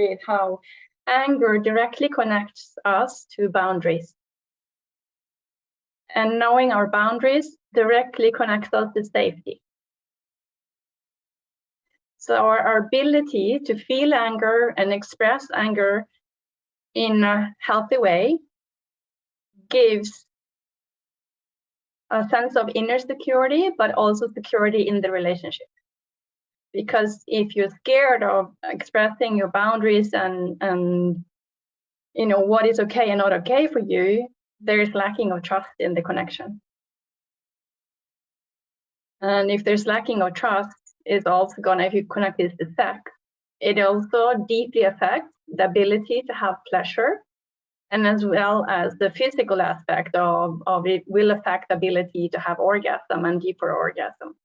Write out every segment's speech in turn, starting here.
with how anger directly connects us to boundaries. And knowing our boundaries directly connects us to safety. So our ability to feel anger and express anger in a healthy way gives a sense of inner security, but also security in the relationship. Because if you're scared of expressing your boundaries and you know what is okay and not okay for you, there is lacking of trust in the connection. And if there's lacking of trust, it's also gonna, if you connect this to sex, it also deeply affects the ability to have pleasure, and as well as the physical aspect of it will affect the ability to have orgasm and deeper orgasm.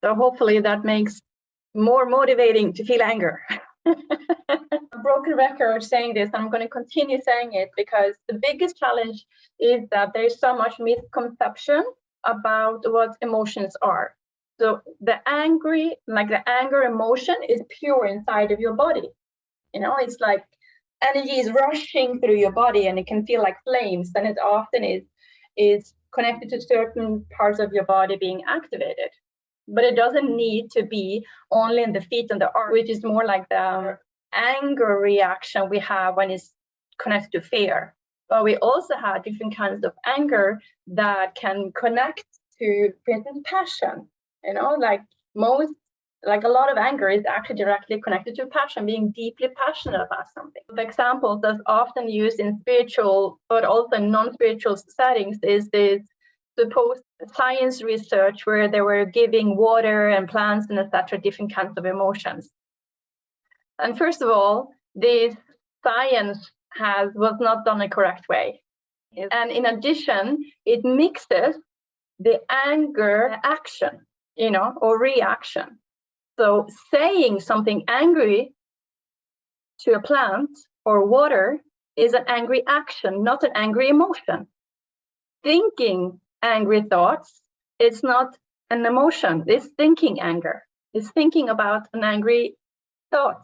So hopefully that makes more motivating to feel anger. A broken record saying this, I'm going to continue saying it, because the biggest challenge is that there's so much misconception about what emotions are. So the anger emotion is pure inside of your body. You know, it's like energy is rushing through your body and it can feel like flames, and it often is connected to certain parts of your body being activated. But it doesn't need to be only in the feet and the arms, which is more like the anger reaction we have when it's connected to fear. But we also have different kinds of anger that can connect to, for instance, passion. You know, like a lot of anger is actually directly connected to passion, being deeply passionate about something. The examples that's often used in spiritual, but also non-spiritual settings is this supposed science research where they were giving water and plants and etc. different kinds of emotions. And first of all, this science was not done a correct way. And in addition, it mixes the anger action, you know, or reaction. So saying something angry to a plant or water is an angry action, not an angry emotion. Thinking angry thoughts, it's not an emotion, it's thinking anger. It's thinking about an angry thought.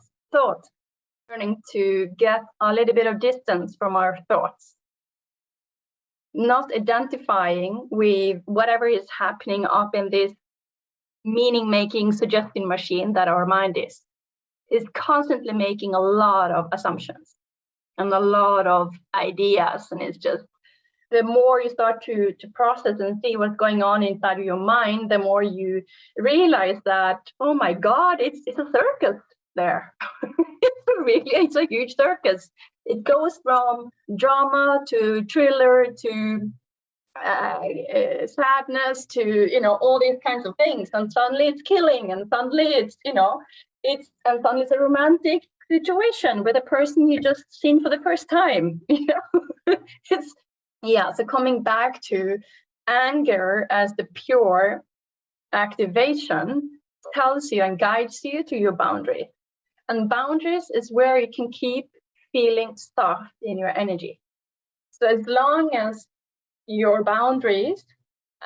Learning to get a little bit of distance from our thoughts. Not identifying with whatever is happening up in this meaning-making suggestion machine that our mind is constantly making a lot of assumptions and a lot of ideas. And it's just, the more you start to process and see what's going on inside of your mind, the more you realize that, oh my God, it's a circus there. It's a huge circus. It goes from drama to thriller to sadness to, you know, all these kinds of things, and suddenly it's killing, and suddenly it's, you know, suddenly it's a romantic situation with a person you just seen for the first time. You know, so coming back to anger as the pure activation tells you and guides you to your boundary. And boundaries is where you can keep feeling soft in your energy. So as long as your boundaries,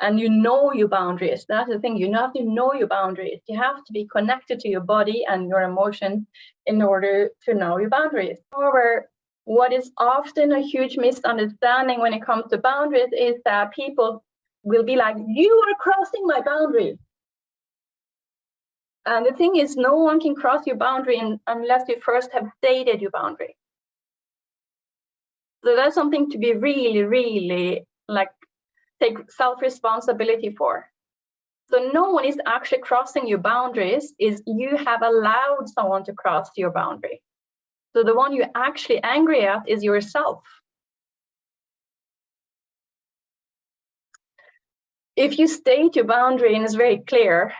and you know your boundaries, that's the thing, you have to know your boundaries. You have to be connected to your body and your emotions in order to know your boundaries. However, what is often a huge misunderstanding when it comes to boundaries is that people will be like, you are crossing my boundary. And the thing is, no one can cross your boundary unless you first have stated your boundary. So that's something to be really, really take self-responsibility for. So no one is actually crossing your boundaries, is you have allowed someone to cross your boundary. So the one you're actually angry at is yourself. If you state your boundary and it's very clear,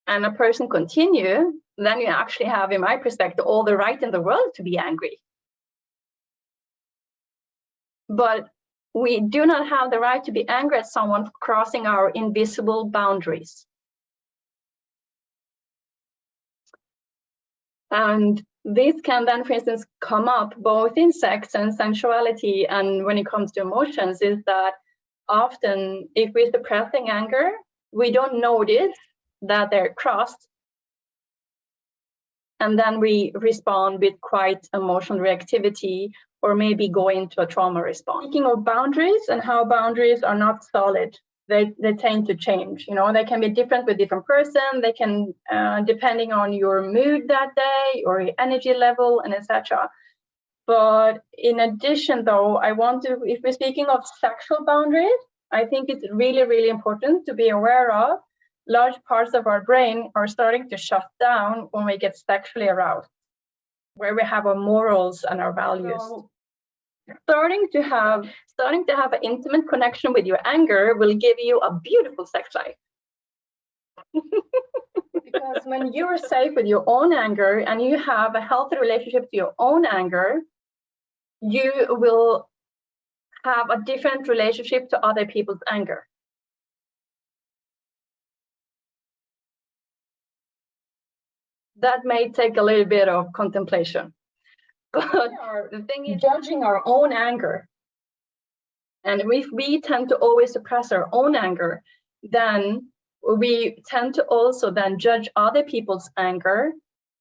and a person continue, then you actually have, in my perspective, all the right in the world to be angry. But we do not have the right to be angry at someone for crossing our invisible boundaries. And this can then, for instance, come up both in sex and sensuality, and when it comes to emotions, is that often if we're suppressing anger, we don't notice that they're crossed. and then we respond with quite emotional reactivity, or maybe go into a trauma response. Speaking of boundaries and how boundaries are not solid, they tend to change. You know, they can be different with different person. They can, depending on your mood that day or your energy level and etc. But in addition, though, I want to, if we're speaking of sexual boundaries, I think it's really, really important to be aware of large parts of our brain are starting to shut down when we get sexually aroused, where we have our morals and our values. So, starting to have an intimate connection with your anger will give you a beautiful sex life. Because when you're safe with your own anger and you have a healthy relationship to your own anger, you will have a different relationship to other people's anger. That may take a little bit of contemplation. But the thing is, judging our own anger, and if we tend to always suppress our own anger, then we tend to also then judge other people's anger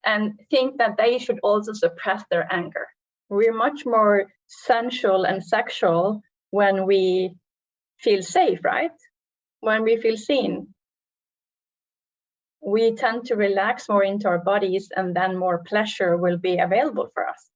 and think that they should also suppress their anger. We're much more sensual and sexual when we feel safe, right? When we feel seen. We tend to relax more into our bodies, and then more pleasure will be available for us.